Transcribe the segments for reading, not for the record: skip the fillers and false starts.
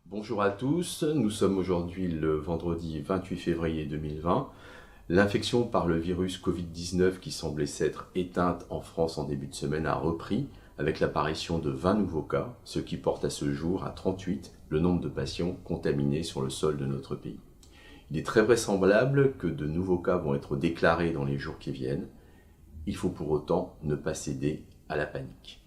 Bonjour à tous, nous sommes aujourd'hui le vendredi 28 février 2020. L'infection par le virus Covid-19 qui semblait s'être éteinte en France en début de semaine a repris avec l'apparition de 20 nouveaux cas, ce qui porte à ce jour à 38 le nombre de patients contaminés sur le sol de notre pays. Il est très vraisemblable que de nouveaux cas vont être déclarés dans les jours qui viennent. Il faut pour autant ne pas céder à la panique.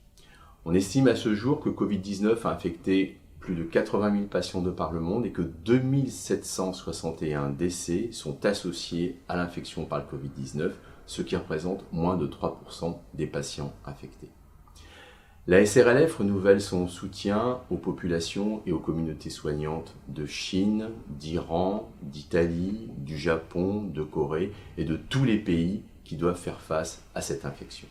On estime à ce jour que Covid-19 a infecté plus de 80 000 patients de par le monde et que 2761 décès sont associés à l'infection par le Covid-19, ce qui représente moins de 3% des patients infectés. La SRLF renouvelle son soutien aux populations et aux communautés soignantes de Chine, d'Iran, d'Italie, du Japon, de Corée et de tous les pays qui doivent faire face à cette infection.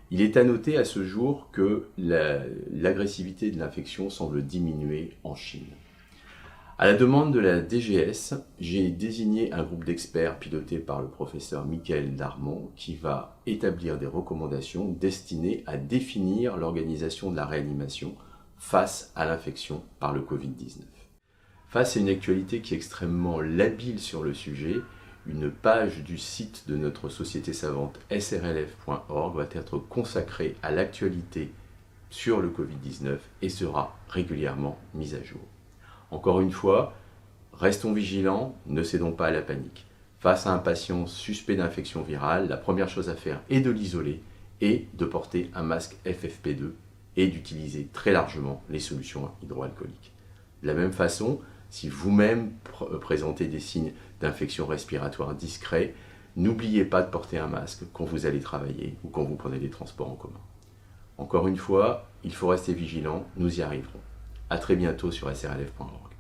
Il est à noter à ce jour que l'agressivité de l'infection semble diminuer en Chine. À la demande de la DGS, j'ai désigné un groupe d'experts piloté par le professeur Michael Darmon qui va établir des recommandations destinées à définir l'organisation de la réanimation face à l'infection par le Covid-19. Face à une actualité qui est extrêmement labile sur le sujet, une page du site de notre société savante srlf.org va être consacrée à l'actualité sur le Covid-19 et sera régulièrement mise à jour. Encore une fois, restons vigilants, ne cédons pas à la panique. Face à un patient suspect d'infection virale, la première chose à faire est de l'isoler et de porter un masque FFP2 et d'utiliser très largement les solutions hydroalcooliques. De la même façon, si vous-même présentez des signes d'infection respiratoire discrets, n'oubliez pas de porter un masque quand vous allez travailler ou quand vous prenez les transports en commun. Encore une fois, il faut rester vigilant, nous y arriverons. À très bientôt sur srlf.org.